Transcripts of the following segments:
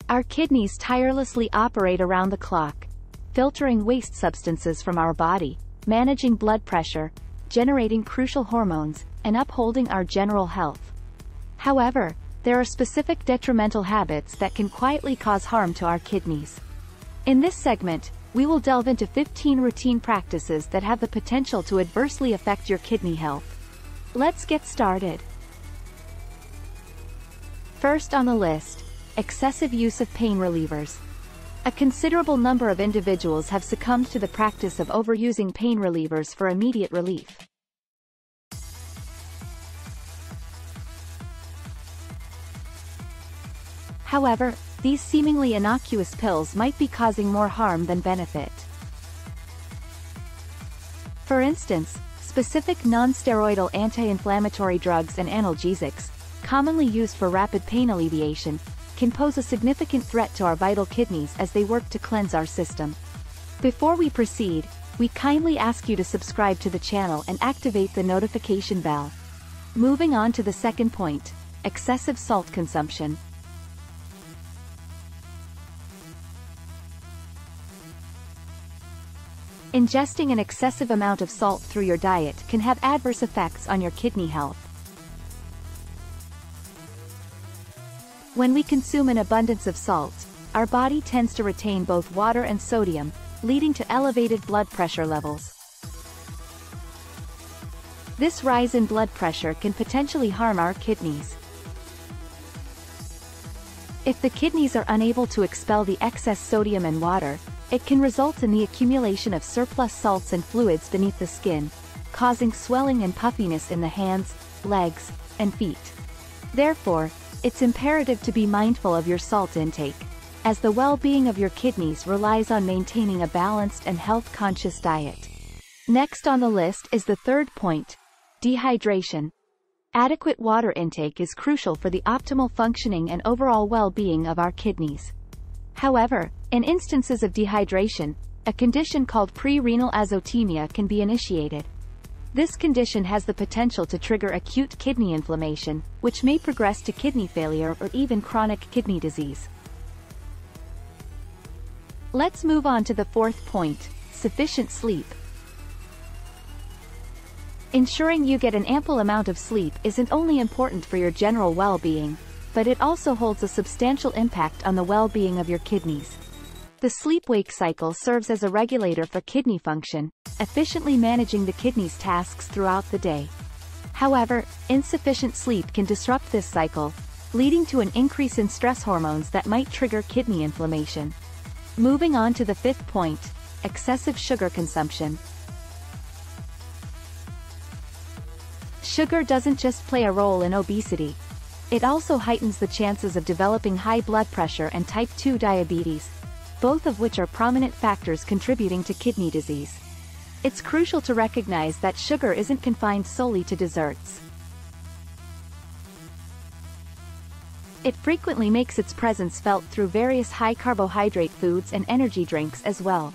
Our kidneys tirelessly operate around the clock, filtering waste substances from our body, managing blood pressure, generating crucial hormones, and upholding our general health. However, there are specific detrimental habits that can quietly cause harm to our kidneys. In this segment, we will delve into 15 routine practices that have the potential to adversely affect your kidney health. Let's get started. First on the list, excessive use of pain relievers. A considerable number of individuals have succumbed to the practice of overusing pain relievers for immediate relief. However, these seemingly innocuous pills might be causing more harm than benefit. For instance, specific non-steroidal anti-inflammatory drugs and analgesics, commonly used for rapid pain alleviation, can pose a significant threat to our vital kidneys as they work to cleanse our system. Before we proceed, we kindly ask you to subscribe to the channel and activate the notification bell. Moving on to the second point, excessive salt consumption. Ingesting an excessive amount of salt through your diet can have adverse effects on your kidney health. When we consume an abundance of salt, our body tends to retain both water and sodium, leading to elevated blood pressure levels. This rise in blood pressure can potentially harm our kidneys. If the kidneys are unable to expel the excess sodium and water, it can result in the accumulation of surplus salts and fluids beneath the skin, causing swelling and puffiness in the hands, legs, and feet. Therefore, it's imperative to be mindful of your salt intake, as the well-being of your kidneys relies on maintaining a balanced and health-conscious diet. Next on the list is the third point, dehydration. Adequate water intake is crucial for the optimal functioning and overall well-being of our kidneys. However, in instances of dehydration, a condition called pre-renal azotemia can be initiated. This condition has the potential to trigger acute kidney inflammation, which may progress to kidney failure or even chronic kidney disease. Let's move on to the fourth point, sufficient sleep. Ensuring you get an ample amount of sleep isn't only important for your general well-being, but it also holds a substantial impact on the well-being of your kidneys. The sleep-wake cycle serves as a regulator for kidney function, efficiently managing the kidney's tasks throughout the day. However, insufficient sleep can disrupt this cycle, leading to an increase in stress hormones that might trigger kidney inflammation. Moving on to the fifth point, excessive sugar consumption. Sugar doesn't just play a role in obesity. It also heightens the chances of developing high blood pressure and type 2 diabetes, both of which are prominent factors contributing to kidney disease. It's crucial to recognize that sugar isn't confined solely to desserts. It frequently makes its presence felt through various high-carbohydrate foods and energy drinks as well.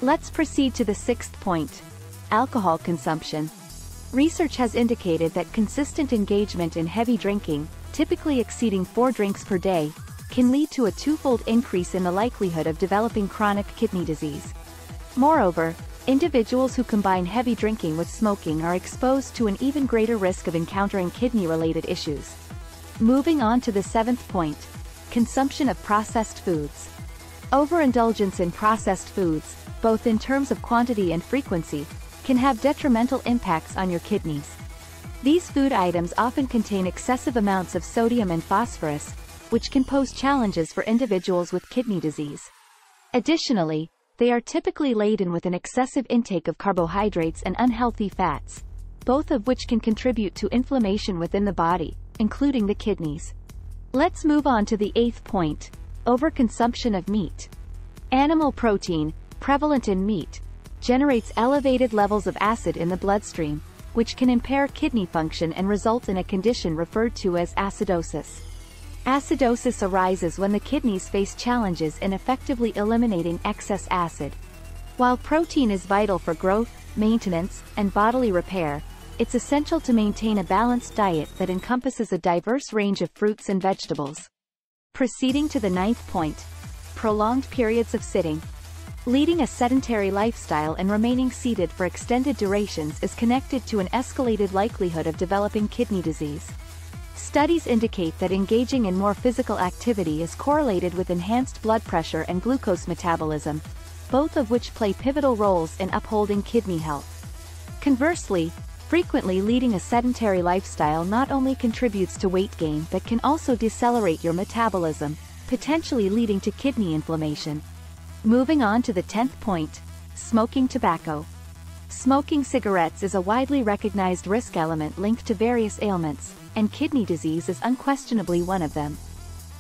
Let's proceed to the sixth point, alcohol consumption. Research has indicated that consistent engagement in heavy drinking, typically exceeding 4 drinks per day, can lead to a twofold increase in the likelihood of developing chronic kidney disease. Moreover, individuals who combine heavy drinking with smoking are exposed to an even greater risk of encountering kidney-related issues. Moving on to the seventh point, consumption of processed foods. Overindulgence in processed foods, both in terms of quantity and frequency, can have detrimental impacts on your kidneys. These food items often contain excessive amounts of sodium and phosphorus, which can pose challenges for individuals with kidney disease. Additionally, they are typically laden with an excessive intake of carbohydrates and unhealthy fats, both of which can contribute to inflammation within the body, including the kidneys. Let's move on to the eighth point, overconsumption of meat. Animal protein, prevalent in meat, generates elevated levels of acid in the bloodstream, which can impair kidney function and result in a condition referred to as acidosis. Acidosis arises when the kidneys face challenges in effectively eliminating excess acid. While protein is vital for growth, maintenance, and bodily repair, it's essential to maintain a balanced diet that encompasses a diverse range of fruits and vegetables. Proceeding to the 9th point. Prolonged periods of sitting. Leading a sedentary lifestyle and remaining seated for extended durations is connected to an escalated likelihood of developing kidney disease. Studies indicate that engaging in more physical activity is correlated with enhanced blood pressure and glucose metabolism, both of which play pivotal roles in upholding kidney health. Conversely, frequently leading a sedentary lifestyle not only contributes to weight gain but can also decelerate your metabolism, potentially leading to kidney inflammation. Moving on to the 10th point. Smoking tobacco. Smoking cigarettes is a widely recognized risk element linked to various ailments, and kidney disease is unquestionably one of them.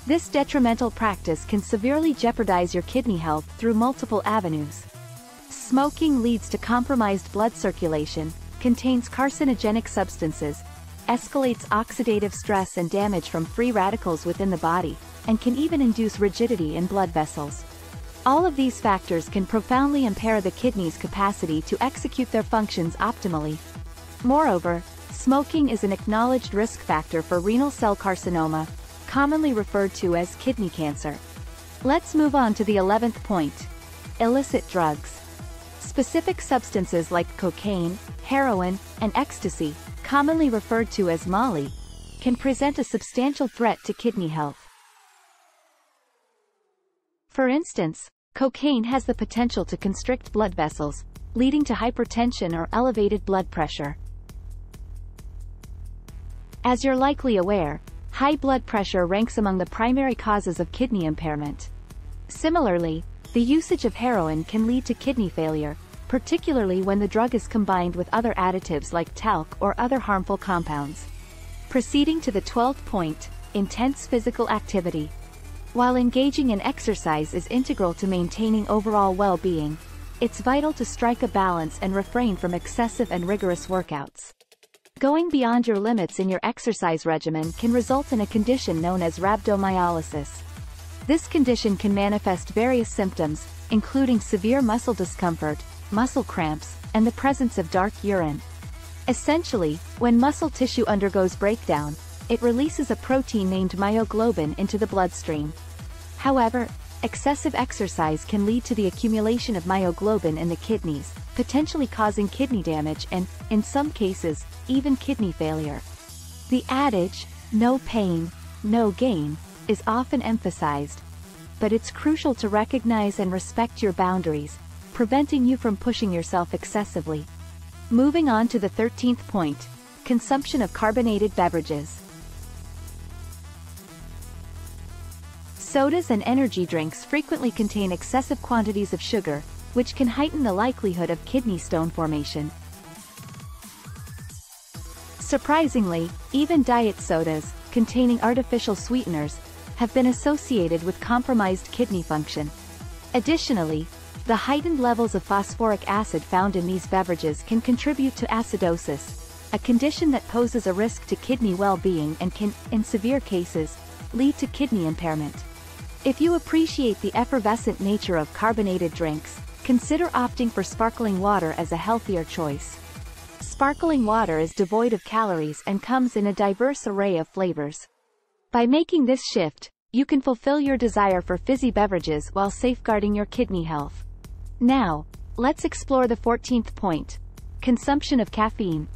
This detrimental practice can severely jeopardize your kidney health through multiple avenues. Smoking leads to compromised blood circulation, contains carcinogenic substances, escalates oxidative stress and damage from free radicals within the body, and can even induce rigidity in blood vessels. All of these factors can profoundly impair the kidney's capacity to execute their functions optimally. Moreover, smoking is an acknowledged risk factor for renal cell carcinoma, commonly referred to as kidney cancer. Let's move on to the 11th point. Illicit drugs. Specific substances like cocaine, heroin, and ecstasy, commonly referred to as Molly, can present a substantial threat to kidney health. For instance, cocaine has the potential to constrict blood vessels, leading to hypertension or elevated blood pressure. As you're likely aware, high blood pressure ranks among the primary causes of kidney impairment. Similarly, the usage of heroin can lead to kidney failure, particularly when the drug is combined with other additives like talc or other harmful compounds. Proceeding to the 12th point. Intense physical activity. While engaging in exercise is integral to maintaining overall well-being, it's vital to strike a balance and refrain from excessive and rigorous workouts. Going beyond your limits in your exercise regimen can result in a condition known as rhabdomyolysis. This condition can manifest various symptoms, including severe muscle discomfort, muscle cramps, and the presence of dark urine. Essentially, when muscle tissue undergoes breakdown, it releases a protein named myoglobin into the bloodstream. However, excessive exercise can lead to the accumulation of myoglobin in the kidneys, potentially causing kidney damage and, in some cases, even kidney failure. The adage, "no pain, no gain," is often emphasized, but it's crucial to recognize and respect your boundaries, preventing you from pushing yourself excessively. Moving on to the 13th point. Consumption of carbonated beverages. Sodas and energy drinks frequently contain excessive quantities of sugar, which can heighten the likelihood of kidney stone formation. Surprisingly, even diet sodas, containing artificial sweeteners, have been associated with compromised kidney function. Additionally, the heightened levels of phosphoric acid found in these beverages can contribute to acidosis, a condition that poses a risk to kidney well-being and can, in severe cases, lead to kidney impairment. If you appreciate the effervescent nature of carbonated drinks, consider opting for sparkling water as a healthier choice. Sparkling water is devoid of calories and comes in a diverse array of flavors. By making this shift, you can fulfill your desire for fizzy beverages while safeguarding your kidney health. Now, let's explore the 14th point. Consumption of caffeine.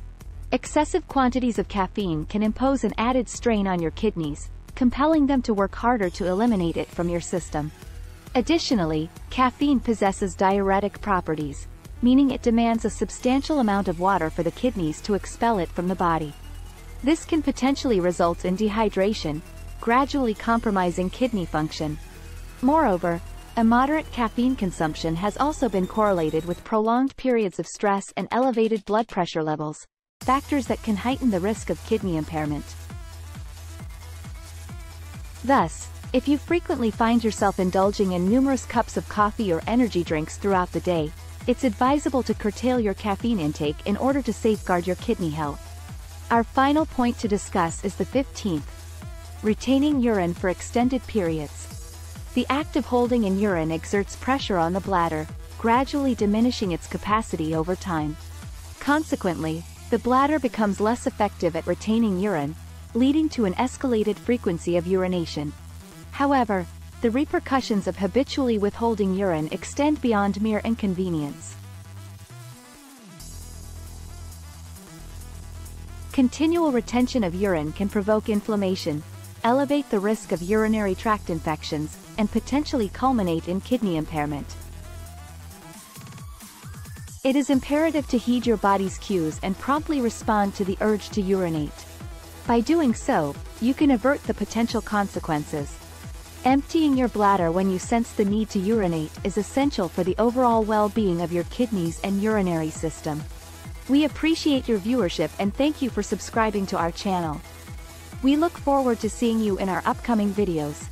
Excessive quantities of caffeine can impose an added strain on your kidneys, compelling them to work harder to eliminate it from your system. Additionally, caffeine possesses diuretic properties, meaning it demands a substantial amount of water for the kidneys to expel it from the body. This can potentially result in dehydration, gradually compromising kidney function. Moreover, a moderate caffeine consumption has also been correlated with prolonged periods of stress and elevated blood pressure levels, factors that can heighten the risk of kidney impairment. Thus, if you frequently find yourself indulging in numerous cups of coffee or energy drinks throughout the day, it's advisable to curtail your caffeine intake in order to safeguard your kidney health. Our final point to discuss is the 15th. Retaining urine for extended periods. The act of holding in urine exerts pressure on the bladder, gradually diminishing its capacity over time. Consequently, the bladder becomes less effective at retaining urine, leading to an escalated frequency of urination. However, the repercussions of habitually withholding urine extend beyond mere inconvenience. Continual retention of urine can provoke inflammation, elevate the risk of urinary tract infections, and potentially culminate in kidney impairment. It is imperative to heed your body's cues and promptly respond to the urge to urinate. By doing so, you can avert the potential consequences. Emptying your bladder when you sense the need to urinate is essential for the overall well-being of your kidneys and urinary system. We appreciate your viewership and thank you for subscribing to our channel. We look forward to seeing you in our upcoming videos.